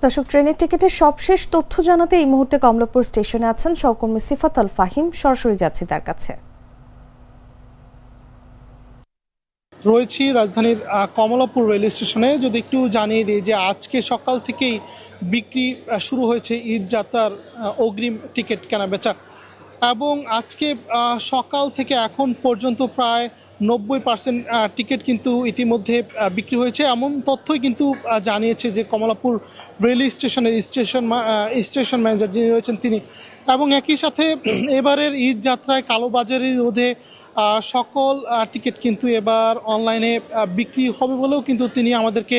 দর্শক, ট্রেনের টিকিটের সবশেষ তথ্য জানাতে এই মুহূর্তে কমলাপুর স্টেশনে আছেন সহকর্মী সিফাত আল ফাহিম। সরাসরি যাচ্ছি তার কাছে। রয়েছি রাজধানীর কমলাপুর রেল স্টেশনে। যদি একটু জানিয়ে দিই যে আজকে সকাল থেকেই বিক্রি শুরু হয়েছে ঈদ যাত্রার অগ্রিম টিকিট কেনাবেচা, এবং আজকে সকাল থেকে এখন পর্যন্ত প্রায় 90% টিকিট কিন্তু ইতিমধ্যে বিক্রি হয়েছে, এমন তথ্যই কিন্তু জানিয়েছে যে কমলাপুর রেল স্টেশনের স্টেশন ম্যানেজার যিনি রয়েছেন তিনি। এবং একই সাথে এবারের ঈদ যাত্রায় কালোবাজারি রোধে সকল টিকিট কিন্তু এবার অনলাইনে বিক্রি হবে বলেও কিন্তু তিনি আমাদেরকে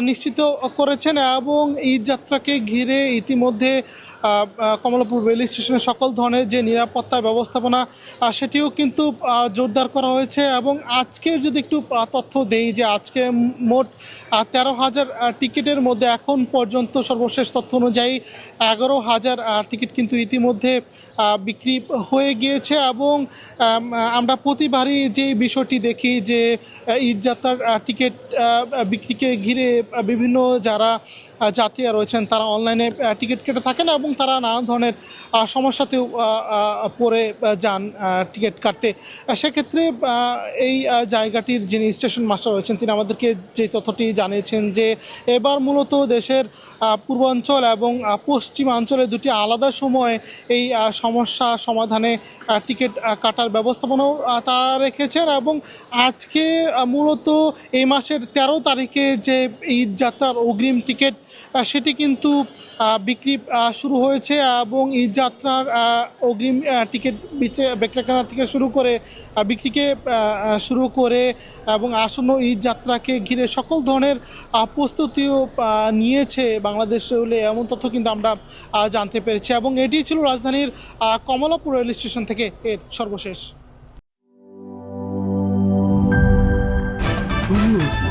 নিশ্চিত করেছেন। এবং ঈদ যাত্রাকে ঘিরে ইতিমধ্যে কমলাপুর রেল স্টেশনের সকল ধরনের যে নিরাপত্তা ব্যবস্থাপনা সেটিও কিন্তু জোরদার করা হয়েছে। এবং আজকের যদি একটু তথ্য দেই যে আজকে মোট 13,000 টিকিটের মধ্যে এখন পর্যন্ত সর্বশেষ তথ্য অনুযায়ী 11,000 টিকিট কিন্তু ইতিমধ্যে বিক্রি হয়ে গিয়েছে। এবং আমরা প্রতিবারই যে বিষয়টি দেখি যে ঈদ যাত্রার টিকিট বিক্রিকে ঘিরে বিভিন্ন যারা যাত্রীরা রয়েছেন তারা অনলাইনে টিকিট কেটে থাকেন এবং তারা নানান ধরনের সমস্যাতেও পড়ে যান টিকিট কাটতে। সেক্ষেত্রে এই জায়গাটির যিনি স্টেশন মাস্টার রয়েছেন তিনি আমাদেরকে যে তথ্যটি জানিয়েছেন যে এবার মূলত দেশের পূর্বাঞ্চল এবং পশ্চিমাঞ্চলে দুটি আলাদা সময়ে এই সমস্যা সমাধানে টিকিট কাটার ব্যবস্থাপনাও তা রেখেছেন। এবং আজকে মূলত এই মাসের 13 তারিখে যে ঈদ যাত্রার অগ্রিম টিকিট সেটি কিন্তু বিক্রি শুরু হয়েছে। এবং ঈদ যাত্রার অগ্রিম টিকিট বিক্রেতা থেকে শুরু করে বিক্রিকে শুরু করে এবং আসন্ন ঈদ যাত্রাকে ঘিরে সকল ধরনের প্রস্তুতিও নিয়েছে বাংলাদেশ রেলে, এমন তথ্য কিন্তু আমরা জানতে পেরেছি। এবং এটি ছিল রাজধানীর কমলাপুর রেল স্টেশন থেকে এর সর্বশেষ।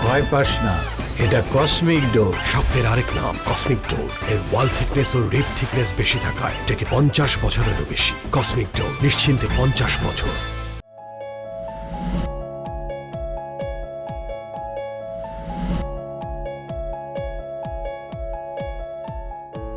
ভয় পাস না, এটা কসমিক ডোর। শব্দের আরেক নাম কসমিক ডোর। এর ওয়াল থিকনেস ও রিপ থিকনেস বেশি থাকায় এটাকে 50 বছরেরও বেশি। কসমিক ডোর, নিশ্চিন্তে 50 বছর।